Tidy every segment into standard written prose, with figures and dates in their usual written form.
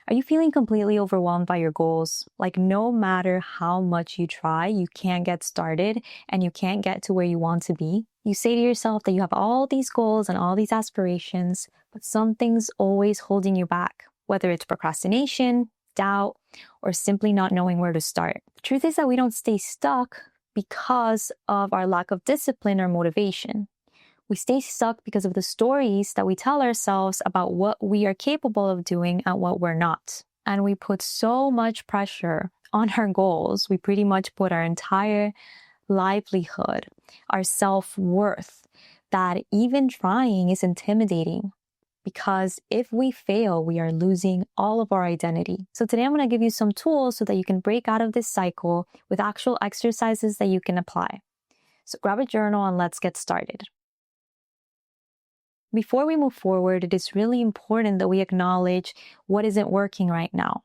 Are you feeling completely overwhelmed by your goals? Like no matter how much you try, you can't get started and you can't get to where you want to be? You say to yourself that you have all these goals and all these aspirations, but something's always holding you back, whether it's procrastination, doubt, or simply not knowing where to start. The truth is that we don't stay stuck because of our lack of discipline or motivation. We stay stuck because of the stories that we tell ourselves about what we are capable of doing and what we're not. And we put so much pressure on our goals. We pretty much put our entire livelihood, our self-worth, that even trying is intimidating. Because if we fail, we are losing all of our identity. So today I'm going to give you some tools so that you can break out of this cycle with actual exercises that you can apply. So grab a journal and let's get started. Before we move forward, it is really important that we acknowledge what isn't working right now,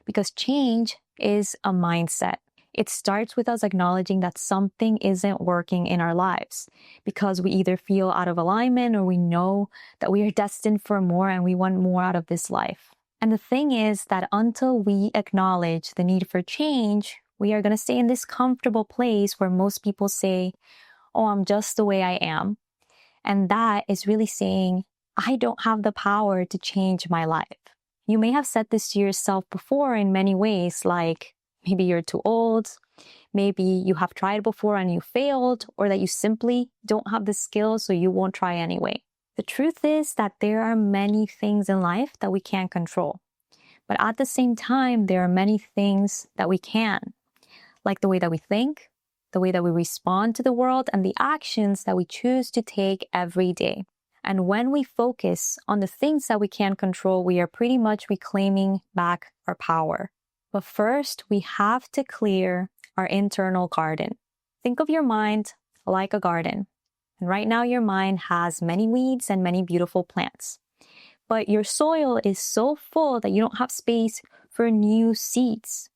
because change is a mindset. It starts with us acknowledging that something isn't working in our lives because we either feel out of alignment or we know that we are destined for more and we want more out of this life. And the thing is that until we acknowledge the need for change, we are going to stay in this comfortable place where most people say, "Oh, I'm just the way I am." And that is really saying, I don't have the power to change my life. You may have said this to yourself before in many ways, like maybe you're too old, maybe you have tried before and you failed, or that you simply don't have the skills so you won't try anyway. The truth is that there are many things in life that we can't control. But at the same time, there are many things that we can, like the way that we think, the way that we respond to the world, and the actions that we choose to take every day. And when we focus on the things that we can control, we are pretty much reclaiming back our power. But first, we have to clear our internal garden. Think of your mind like a garden. And right now, your mind has many weeds and many beautiful plants. But your soil is so full that you don't have space for new seeds.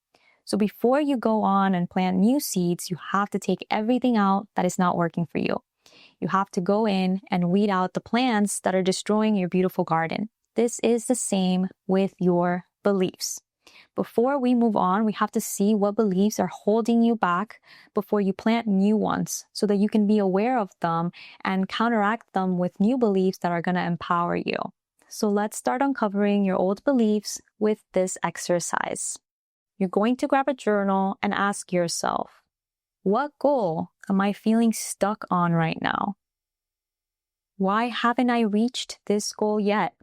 So before you go on and plant new seeds, you have to take everything out that is not working for you. You have to go in and weed out the plants that are destroying your beautiful garden. This is the same with your beliefs. Before we move on, we have to see what beliefs are holding you back before you plant new ones so that you can be aware of them and counteract them with new beliefs that are going to empower you. So let's start uncovering your old beliefs with this exercise. You're going to grab a journal and ask yourself, what goal am I feeling stuck on right now? Why haven't I reached this goal yet?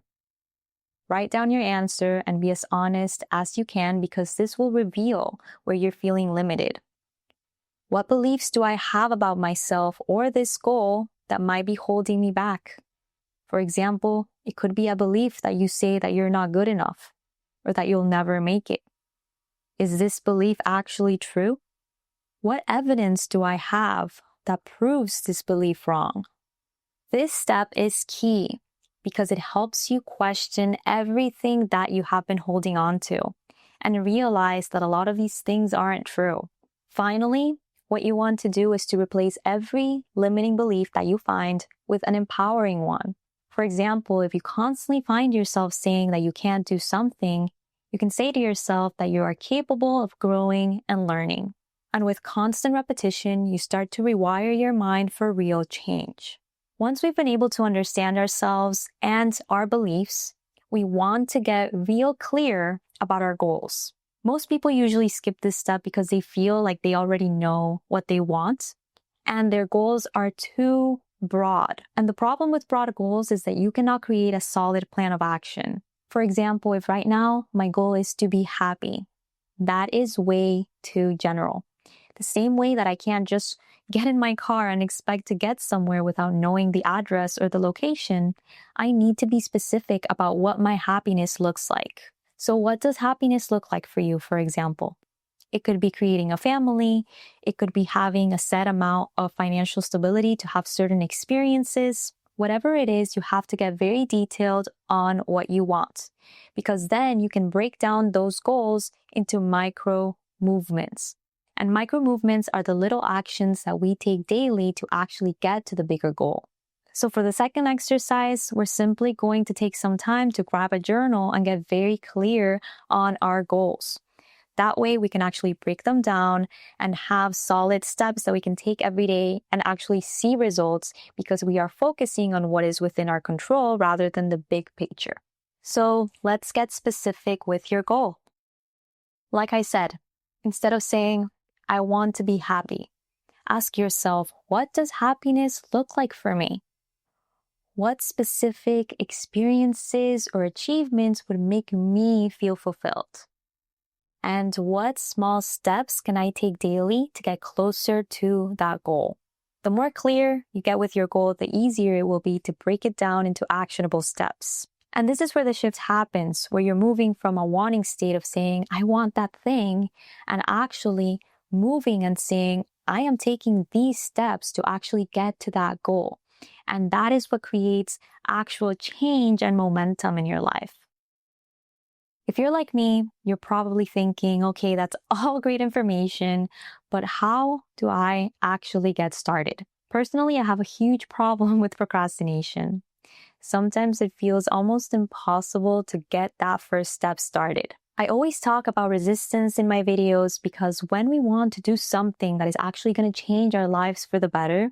Write down your answer and be as honest as you can because this will reveal where you're feeling limited. What beliefs do I have about myself or this goal that might be holding me back? For example, it could be a belief that you say that you're not good enough or that you'll never make it. Is this belief actually true? What evidence do I have that proves this belief wrong? This step is key because it helps you question everything that you have been holding on to and realize that a lot of these things aren't true. Finally, what you want to do is to replace every limiting belief that you find with an empowering one. For example, if you constantly find yourself saying that you can't do something, you can say to yourself that you are capable of growing and learning. And with constant repetition, you start to rewire your mind for real change. Once we've been able to understand ourselves and our beliefs, we want to get real clear about our goals. Most people usually skip this step because they feel like they already know what they want and their goals are too broad. And the problem with broad goals is that you cannot create a solid plan of action. For example, if right now my goal is to be happy, that is way too general. The same way that I can't just get in my car and expect to get somewhere without knowing the address or the location, I need to be specific about what my happiness looks like. So what does happiness look like for you, for example? It could be creating a family. It could be having a set amount of financial stability to have certain experiences. Whatever it is, you have to get very detailed on what you want, because then you can break down those goals into micro movements. And micro movements are the little actions that we take daily to actually get to the bigger goal. So for the second exercise, we're simply going to take some time to grab a journal and get very clear on our goals. That way we can actually break them down and have solid steps that we can take every day and actually see results because we are focusing on what is within our control rather than the big picture. So let's get specific with your goal. Like I said, instead of saying, I want to be happy, ask yourself, what does happiness look like for me? What specific experiences or achievements would make me feel fulfilled? And what small steps can I take daily to get closer to that goal? The more clear you get with your goal, the easier it will be to break it down into actionable steps. And this is where the shift happens, where you're moving from a wanting state of saying, I want that thing, and actually moving and saying, I am taking these steps to actually get to that goal. And that is what creates actual change and momentum in your life. If you're like me, you're probably thinking, okay, that's all great information, but how do I actually get started? Personally, I have a huge problem with procrastination. Sometimes it feels almost impossible to get that first step started. I always talk about resistance in my videos because when we want to do something that is actually going to change our lives for the better,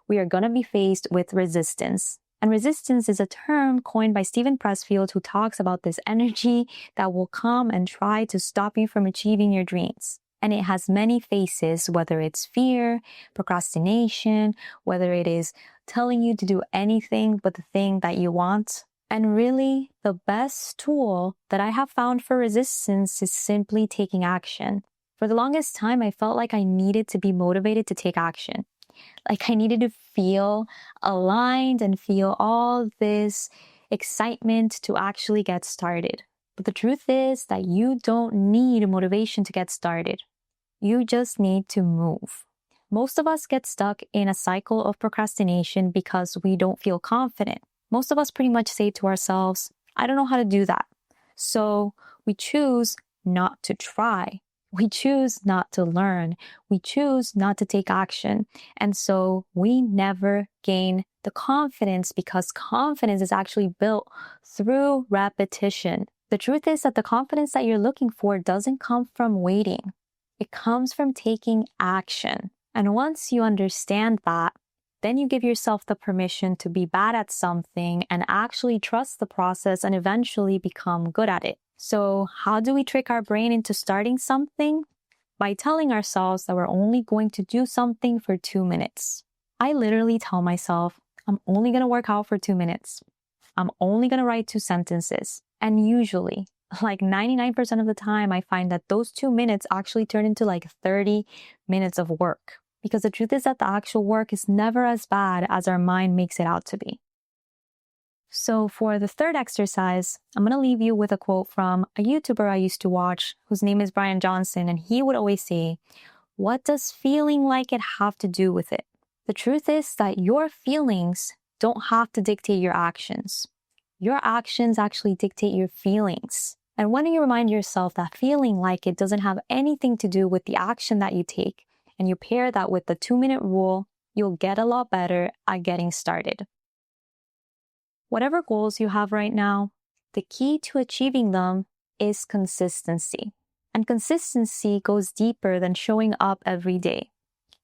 we are going to be faced with resistance. And resistance is a term coined by Steven Pressfield, who talks about this energy that will come and try to stop you from achieving your dreams. And it has many faces, whether it's fear, procrastination, whether it is telling you to do anything but the thing that you want. And really, the best tool that I have found for resistance is simply taking action. For the longest time, I felt like I needed to be motivated to take action. Like I needed to feel aligned and feel all this excitement to actually get started. But the truth is that you don't need motivation to get started. You just need to move. Most of us get stuck in a cycle of procrastination because we don't feel confident. Most of us pretty much say to ourselves, I don't know how to do that. So we choose not to try. We choose not to learn. We choose not to take action. And so we never gain the confidence because confidence is actually built through repetition. The truth is that the confidence that you're looking for doesn't come from waiting. It comes from taking action. And once you understand that, then you give yourself the permission to be bad at something and actually trust the process and eventually become good at it. So how do we trick our brain into starting something? By telling ourselves that we're only going to do something for 2 minutes. I literally tell myself, I'm only going to work out for 2 minutes. I'm only going to write 2 sentences. And usually, like 99% of the time, I find that those 2 minutes actually turn into like 30 minutes of work. Because the truth is that the actual work is never as bad as our mind makes it out to be. So for the third exercise, I'm going to leave you with a quote from a YouTuber I used to watch, whose name is Brian Johnson, and he would always say, what does feeling like it have to do with it? The truth is that your feelings don't have to dictate your actions. Your actions actually dictate your feelings. And when you remind yourself that feeling like it doesn't have anything to do with the action that you take, and you pair that with the 2-minute rule, you'll get a lot better at getting started. Whatever goals you have right now, the key to achieving them is consistency. And consistency goes deeper than showing up every day.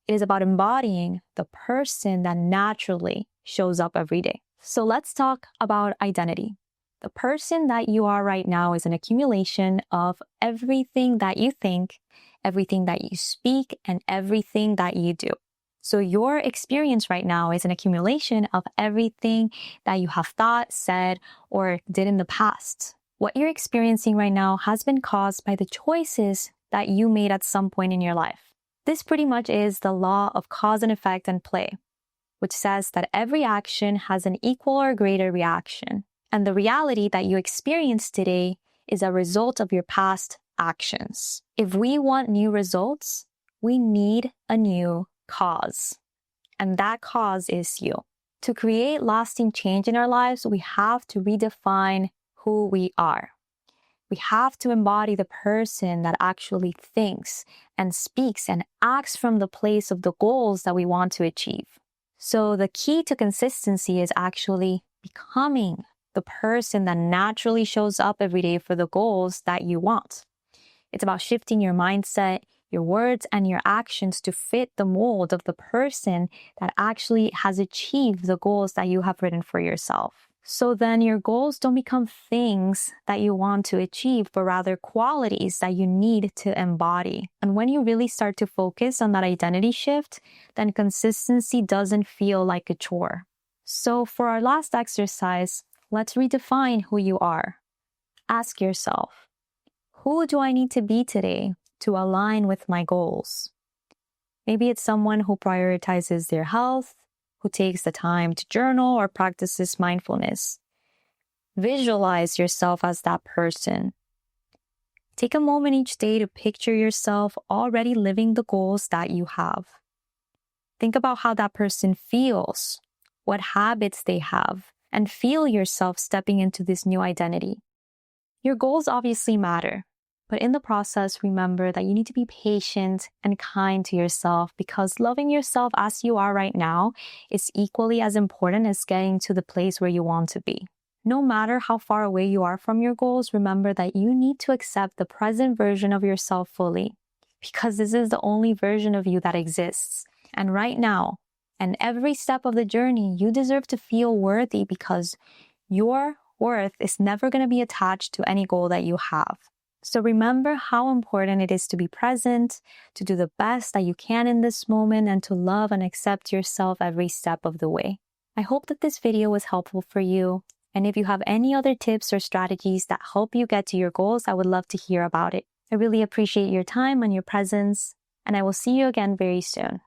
It is about embodying the person that naturally shows up every day. So let's talk about identity. The person that you are right now is an accumulation of everything that you think, everything that you speak, and everything that you do. So your experience right now is an accumulation of everything that you have thought, said, or did in the past. What you're experiencing right now has been caused by the choices that you made at some point in your life. This pretty much is the law of cause and effect and play, which says that every action has an equal or greater reaction. And the reality that you experience today is a result of your past actions. If we want new results, we need a new cause. And that cause is you. To create lasting change in our lives, we have to redefine who we are. We have to embody the person that actually thinks and speaks and acts from the place of the goals that we want to achieve. So the key to consistency is actually becoming the person that naturally shows up every day for the goals that you want. It's about shifting your mindset, your words, and your actions to fit the mold of the person that actually has achieved the goals that you have written for yourself. So then your goals don't become things that you want to achieve, but rather qualities that you need to embody. And when you really start to focus on that identity shift, then consistency doesn't feel like a chore. So for our last exercise, let's redefine who you are. Ask yourself, who do I need to be today to align with my goals? Maybe it's someone who prioritizes their health, who takes the time to journal or practices mindfulness. Visualize yourself as that person. Take a moment each day to picture yourself already living the goals that you have. Think about how that person feels, what habits they have, and feel yourself stepping into this new identity. Your goals obviously matter, but in the process, remember that you need to be patient and kind to yourself, because loving yourself as you are right now is equally as important as getting to the place where you want to be. No matter how far away you are from your goals, remember that you need to accept the present version of yourself fully, because this is the only version of you that exists. And right now, and every step of the journey, you deserve to feel worthy, because your worth is never going to be attached to any goal that you have. So remember how important it is to be present, to do the best that you can in this moment, and to love and accept yourself every step of the way. I hope that this video was helpful for you. And if you have any other tips or strategies that help you get to your goals, I would love to hear about it. I really appreciate your time and your presence, and I will see you again very soon.